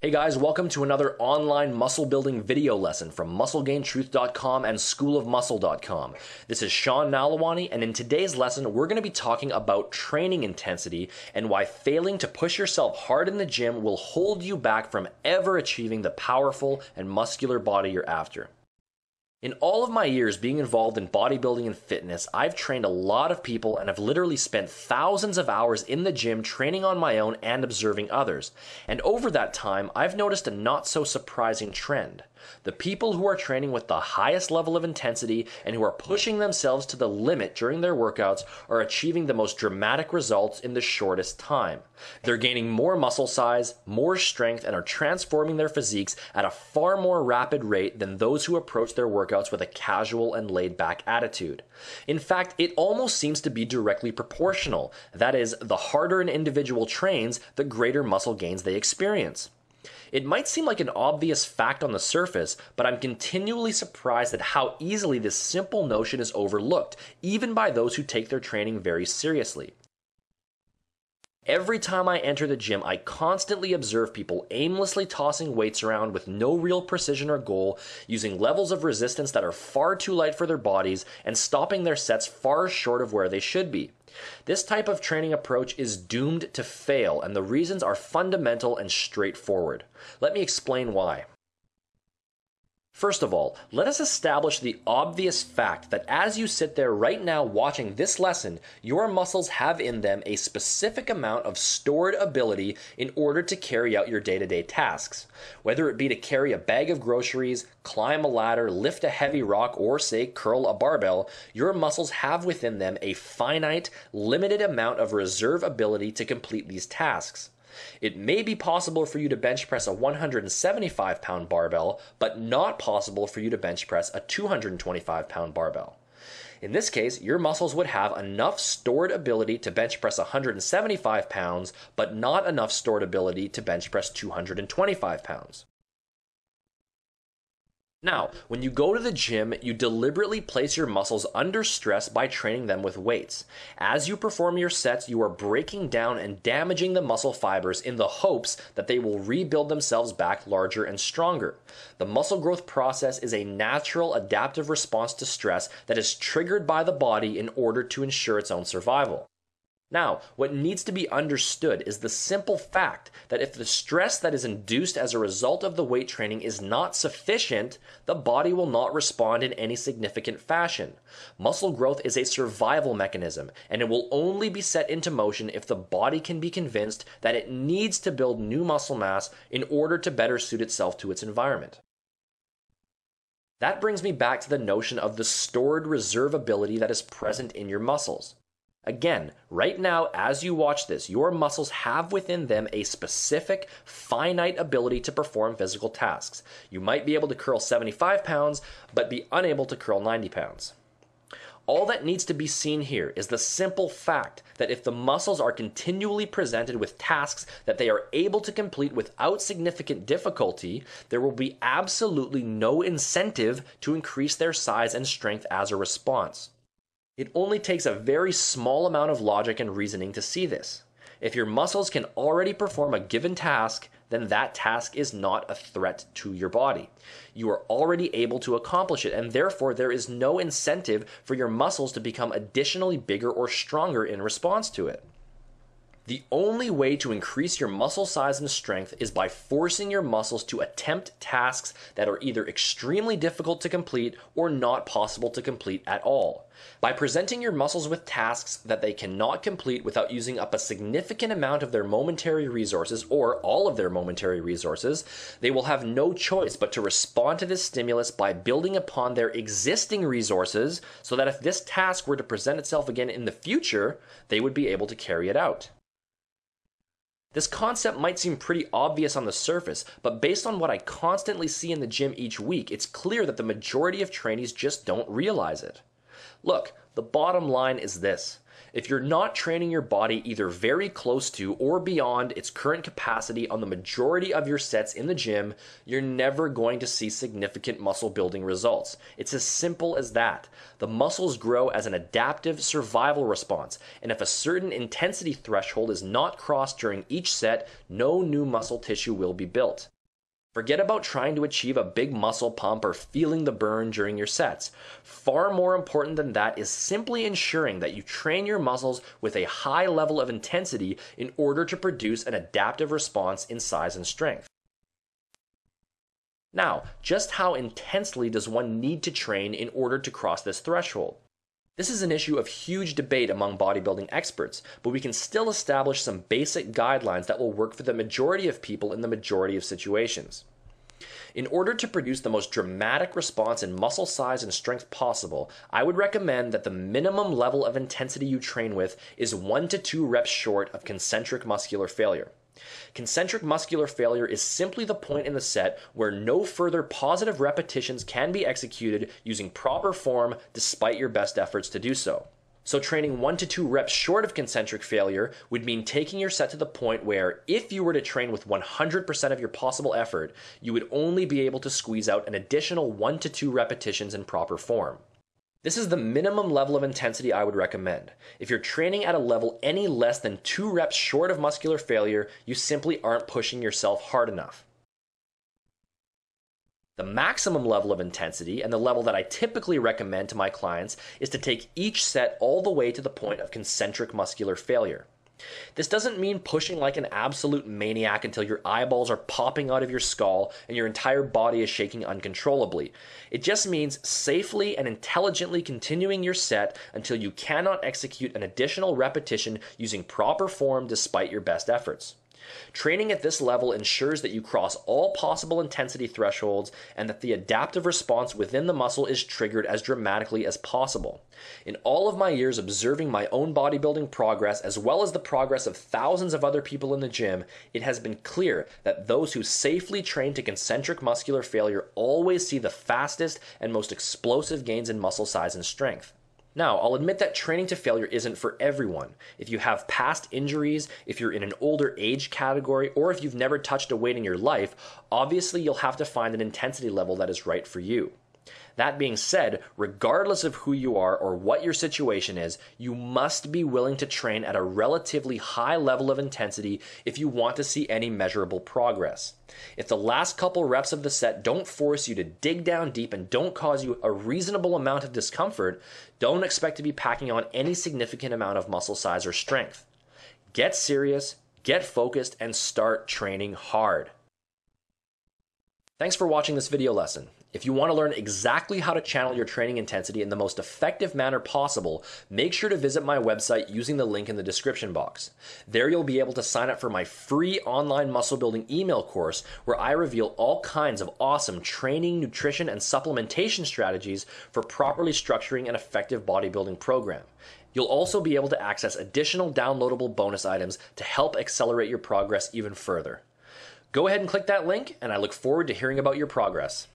Hey guys, welcome to another online muscle building video lesson from MuscleGainTruth.com and SchoolOfMuscle.com. This is Sean Nalawani, and in today's lesson, we're going to be talking about training intensity and why failing to push yourself hard in the gym will hold you back from ever achieving the powerful and muscular body you're after. In all of my years being involved in bodybuilding and fitness, I've trained a lot of people and have literally spent thousands of hours in the gym training on my own and observing others. And over that time, I've noticed a not so surprising trend. The people who are training with the highest level of intensity and who are pushing themselves to the limit during their workouts are achieving the most dramatic results in the shortest time. They're gaining more muscle size, more strength, and are transforming their physiques at a far more rapid rate than those who approach their workouts with a casual and laid-back attitude. In fact, it almost seems to be directly proportional. That is, the harder an individual trains, the greater muscle gains they experience. It might seem like an obvious fact on the surface, but I'm continually surprised at how easily this simple notion is overlooked, even by those who take their training very seriously. Every time I enter the gym, I constantly observe people aimlessly tossing weights around with no real precision or goal, using levels of resistance that are far too light for their bodies, and stopping their sets far short of where they should be. This type of training approach is doomed to fail, and the reasons are fundamental and straightforward. Let me explain why. First of all, let us establish the obvious fact that as you sit there right now watching this lesson, your muscles have in them a specific amount of stored ability in order to carry out your day-to-day tasks. Whether it be to carry a bag of groceries, climb a ladder, lift a heavy rock, or say curl a barbell, your muscles have within them a finite, limited amount of reserve ability to complete these tasks. It may be possible for you to bench press a 175-pound barbell, but not possible for you to bench press a 225-pound barbell. In this case, your muscles would have enough stored ability to bench press 175 pounds, but not enough stored ability to bench press 225 pounds. Now, when you go to the gym, you deliberately place your muscles under stress by training them with weights. As you perform your sets, you are breaking down and damaging the muscle fibers in the hopes that they will rebuild themselves back larger and stronger. The muscle growth process is a natural adaptive response to stress that is triggered by the body in order to ensure its own survival. Now, what needs to be understood is the simple fact that if the stress that is induced as a result of the weight training is not sufficient, the body will not respond in any significant fashion. Muscle growth is a survival mechanism, and it will only be set into motion if the body can be convinced that it needs to build new muscle mass in order to better suit itself to its environment. That brings me back to the notion of the stored reserve ability that is present in your muscles. Again, right now, as you watch this, your muscles have within them a specific, finite ability to perform physical tasks. You might be able to curl 75 pounds, but be unable to curl 90 pounds. All that needs to be seen here is the simple fact that if the muscles are continually presented with tasks that they are able to complete without significant difficulty, there will be absolutely no incentive to increase their size and strength as a response. It only takes a very small amount of logic and reasoning to see this. If your muscles can already perform a given task, then that task is not a threat to your body. You are already able to accomplish it, and therefore there is no incentive for your muscles to become additionally bigger or stronger in response to it. The only way to increase your muscle size and strength is by forcing your muscles to attempt tasks that are either extremely difficult to complete or not possible to complete at all. By presenting your muscles with tasks that they cannot complete without using up a significant amount of their momentary resources or all of their momentary resources, they will have no choice but to respond to this stimulus by building upon their existing resources so that if this task were to present itself again in the future, they would be able to carry it out. This concept might seem pretty obvious on the surface, but based on what I constantly see in the gym each week, it's clear that the majority of trainees just don't realize it. Look, the bottom line is this. If you're not training your body either very close to or beyond its current capacity on the majority of your sets in the gym, you're never going to see significant muscle building results. It's as simple as that. The muscles grow as an adaptive survival response, and if a certain intensity threshold is not crossed during each set, no new muscle tissue will be built. Forget about trying to achieve a big muscle pump or feeling the burn during your sets. Far more important than that is simply ensuring that you train your muscles with a high level of intensity in order to produce an adaptive response in size and strength. Now, just how intensely does one need to train in order to cross this threshold? This is an issue of huge debate among bodybuilding experts, but we can still establish some basic guidelines that will work for the majority of people in the majority of situations. In order to produce the most dramatic response in muscle size and strength possible, I would recommend that the minimum level of intensity you train with is 1 to 2 reps short of concentric muscular failure. Concentric muscular failure is simply the point in the set where no further positive repetitions can be executed using proper form despite your best efforts to do so. So training 1 to 2 reps short of concentric failure would mean taking your set to the point where if you were to train with 100% of your possible effort, you would only be able to squeeze out an additional 1 to 2 repetitions in proper form. This is the minimum level of intensity I would recommend. If you're training at a level any less than 2 reps short of muscular failure, you simply aren't pushing yourself hard enough. The maximum level of intensity, and the level that I typically recommend to my clients, is to take each set all the way to the point of concentric muscular failure. This doesn't mean pushing like an absolute maniac until your eyeballs are popping out of your skull and your entire body is shaking uncontrollably. It just means safely and intelligently continuing your set until you cannot execute an additional repetition using proper form despite your best efforts. Training at this level ensures that you cross all possible intensity thresholds and that the adaptive response within the muscle is triggered as dramatically as possible. In all of my years observing my own bodybuilding progress as well as the progress of thousands of other people in the gym, it has been clear that those who safely train to concentric muscular failure always see the fastest and most explosive gains in muscle size and strength. Now, I'll admit that training to failure isn't for everyone. If you have past injuries, if you're in an older age category, or if you've never touched a weight in your life, obviously you'll have to find an intensity level that is right for you. That being said, regardless of who you are or what your situation is, you must be willing to train at a relatively high level of intensity if you want to see any measurable progress. If the last couple reps of the set don't force you to dig down deep and don't cause you a reasonable amount of discomfort, don't expect to be packing on any significant amount of muscle size or strength. Get serious, get focused, and start training hard. Thanks for watching this video lesson. If you want to learn exactly how to channel your training intensity in the most effective manner possible, make sure to visit my website using the link in the description box. There you'll be able to sign up for my free online muscle building email course where I reveal all kinds of awesome training, nutrition, and supplementation strategies for properly structuring an effective bodybuilding program. You'll also be able to access additional downloadable bonus items to help accelerate your progress even further. Go ahead and click that link, and I look forward to hearing about your progress.